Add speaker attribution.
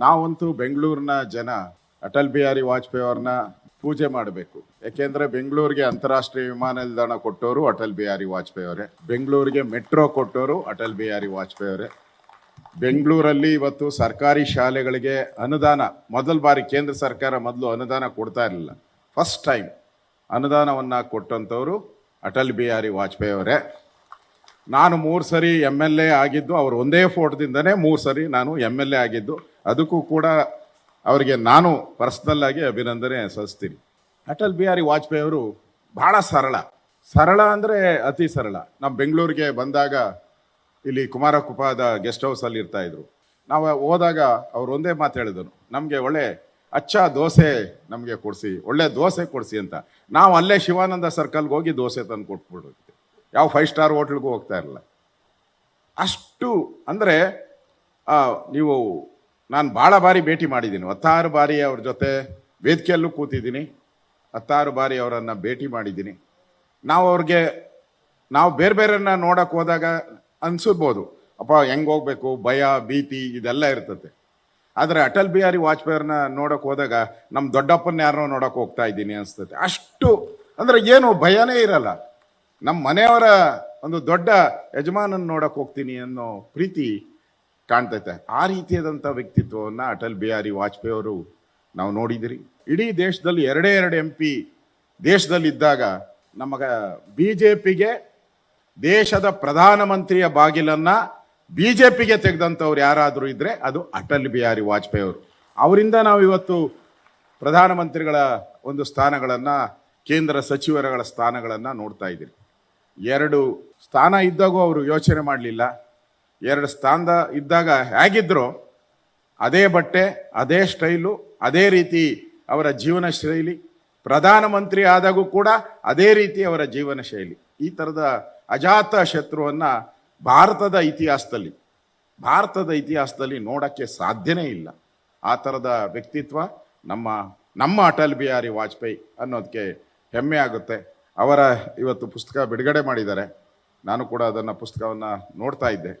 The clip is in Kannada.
Speaker 1: ನಾವಂತೂ ಬೆಂಗಳೂರಿನ ಜನ ಅಟಲ್ ಬಿಹಾರಿ ವಾಜಪೇಯಿ ಅವ್ರನ್ನ ಪೂಜೆ ಮಾಡಬೇಕು. ಯಾಕೆಂದ್ರೆ ಬೆಂಗಳೂರಿಗೆ ಅಂತಾರಾಷ್ಟ್ರೀಯ ವಿಮಾನ ನಿಲ್ದಾಣ ಕೊಟ್ಟವರು ಅಟಲ್ ಬಿಹಾರಿ ವಾಜಪೇಯಿ ಅವರೇ, ಬೆಂಗಳೂರಿಗೆ ಮೆಟ್ರೋ ಕೊಟ್ಟವರು ಅಟಲ್ ಬಿಹಾರಿ ವಾಜಪೇಯಿ ಅವರೇ. ಬೆಂಗಳೂರಲ್ಲಿ ಇವತ್ತು ಸರ್ಕಾರಿ ಶಾಲೆಗಳಿಗೆ ಅನುದಾನ ಮೊದಲ ಬಾರಿ ಕೇಂದ್ರ ಸರ್ಕಾರ ಮೊದಲು ಅನುದಾನ ಕೊಡ್ತಾ ಇರಲಿಲ್ಲ, ಫಸ್ಟ್ ಟೈಮ್ ಅನುದಾನವನ್ನ ಕೊಟ್ಟಂಥವ್ರು ಅಟಲ್ ಬಿಹಾರಿ ವಾಜಪೇಯಿ ಅವರೇ. ನಾನು 3 ಸರಿ MLA ಆಗಿದ್ದು ಅವರು ಒಂದೇ ಫೋಟೋದಿಂದನೇ 3 ಸರಿ ನಾನು MLA ಆಗಿದ್ದು, ಅದಕ್ಕೂ ಕೂಡ ಅವರಿಗೆ ನಾನು ಪರ್ಸನಲ್ ಆಗಿ ಅಭಿನಂದನೆ ಸಲ್ಲಿಸ್ತೀನಿ. ಅಟಲ್ ಬಿಹಾರಿ ವಾಜಪೇಯಿ ಅವರು ಬಹಳ ಸರಳ ಅಂದರೆ ಅತಿ ಸರಳ. ನಮ್ಮ ಬೆಂಗಳೂರಿಗೆ ಬಂದಾಗ ಇಲ್ಲಿ ಕುಮಾರಕೃಪಾದ ಗೆಸ್ಟ್ ಹೌಸಲ್ಲಿ ಇರ್ತಾ ಇದ್ರು. ನಾವು ಹೋದಾಗ ಅವ್ರು ಒಂದೇ ಮಾತು ಹೇಳಿದ್ರು, ನಮಗೆ ಒಳ್ಳೆ ದೋಸೆ ನಮಗೆ ಕೊಡಿಸಿ, ಒಳ್ಳೆ ದೋಸೆ ಕೊಡಿಸಿ ಅಂತ. ನಾವು ಅಲ್ಲೇ ಶಿವಾನಂದ ಸರ್ಕಲ್ಗೆ ಹೋಗಿ ದೋಸೆ ತಂದು ಕೊಟ್ಬಿಡ್ತೀವಿ, ಯಾವ 5 ಸ್ಟಾರ್ ಹೋಟ್ಲಿಗೂ ಹೋಗ್ತಾ ಇರಲಿಲ್ಲ. ಅಷ್ಟು ಅಂದರೆ ನೀವು ನಾನು ಭಾಳ ಬಾರಿ ಭೇಟಿ ಮಾಡಿದ್ದೀನಿ, 16 ಬಾರಿ ಅವ್ರ ಜೊತೆ ವೇದಿಕೆಯಲ್ಲೂ ಕೂತಿದ್ದೀನಿ, 16 ಬಾರಿ ಅವರನ್ನು ಭೇಟಿ ಮಾಡಿದ್ದೀನಿ. ನಾವು ಬೇರೆ ಬೇರೆಯನ್ನ ನೋಡಕ್ಕೆ ಹೋದಾಗ ಅನ್ಸಿರ್ಬೋದು, ಅಪ್ಪ ಹೆಂಗೆ ಹೋಗ್ಬೇಕು, ಭಯ ಭೀತಿ ಇದೆಲ್ಲ ಇರ್ತದೆ. ಆದರೆ ಅಟಲ್ ಬಿಹಾರಿ ವಾಜಪೇಯಿಯವ್ರನ್ನ ನೋಡಕ್ಕೆ ಹೋದಾಗ ನಮ್ಮ ದೊಡ್ಡಪ್ಪನ ಯಾರನ್ನೋ ನೋಡಕ್ಕೆ ಹೋಗ್ತಾ ಇದ್ದೀನಿ ಅನಿಸ್ತದೆ. ಅಷ್ಟು ಅಂದರೆ ಏನು ಭಯನೇ ಇರಲ್ಲ, ನಮ್ಮ ಮನೆಯವರ ಒಂದು ದೊಡ್ಡ ಯಜಮಾನನ ನೋಡಕ್ಕೆ ಹೋಗ್ತೀನಿ ಅನ್ನೋ ಪ್ರೀತಿ ಕಾಣ್ತೈತೆ. ಆ ರೀತಿಯಾದಂಥ ವ್ಯಕ್ತಿತ್ವವನ್ನು ಅಟಲ್ ಬಿಹಾರಿ ವಾಜಪೇಯಿ ಅವರು ನಾವು ನೋಡಿದಿರಿ. ಇಡೀ ದೇಶದಲ್ಲಿ 2 MP ದೇಶದಲ್ಲಿದ್ದಾಗ ನಮಗ BJPಗೆ ದೇಶದ ಪ್ರಧಾನಮಂತ್ರಿಯ ಬಾಗಿಲನ್ನ BJPಗೆ ತೆಗೆದಂಥವ್ರು ಯಾರಾದರೂ ಇದ್ರೆ ಅದು ಅಟಲ್ ಬಿಹಾರಿ ವಾಜಪೇಯಿ ಅವರು. ಅವರಿಂದ ನಾವು ಇವತ್ತು ಪ್ರಧಾನಮಂತ್ರಿಗಳ ಒಂದು ಸ್ಥಾನಗಳನ್ನು, ಕೇಂದ್ರ ಸಚಿವರುಗಳ ಸ್ಥಾನಗಳನ್ನು ನೋಡ್ತಾ ಇದ್ದೀರಿ. 2 ಸ್ಥಾನ ಇದ್ದಾಗೂ ಅವರು ಯೋಚನೆ ಮಾಡಲಿಲ್ಲ. 2 ಸ್ಥಾನದ ಇದ್ದಾಗ ಹೇಗಿದ್ರು ಅದೇ ಬಟ್ಟೆ, ಅದೇ ಸ್ಟೈಲು, ಅದೇ ರೀತಿ ಅವರ ಜೀವನ ಶೈಲಿ. ಪ್ರಧಾನಮಂತ್ರಿ ಆದಾಗೂ ಕೂಡ ಅದೇ ರೀತಿ ಅವರ ಜೀವನ ಶೈಲಿ. ಈ ಥರದ ಅಜಾತ ಶತ್ರುವನ್ನು ಭಾರತದ ಇತಿಹಾಸದಲ್ಲಿ ನೋಡಕ್ಕೆ ಸಾಧ್ಯನೇ ಇಲ್ಲ. ಆ ಥರದ ವ್ಯಕ್ತಿತ್ವ ನಮ್ಮ ಅಟಲ್ ಬಿಹಾರಿ ವಾಜಪೇಯಿ ಅನ್ನೋದಕ್ಕೆ ಹೆಮ್ಮೆ ಆಗುತ್ತೆ. ಅವರ ಇವತ್ತು ಪುಸ್ತಕ ಬಿಡುಗಡೆ ಮಾಡಿದ್ದಾರೆ, ನಾನು ಕೂಡ ಅದನ್ನು ಪುಸ್ತಕವನ್ನು ನೋಡ್ತಾ ಇದ್ದೆ.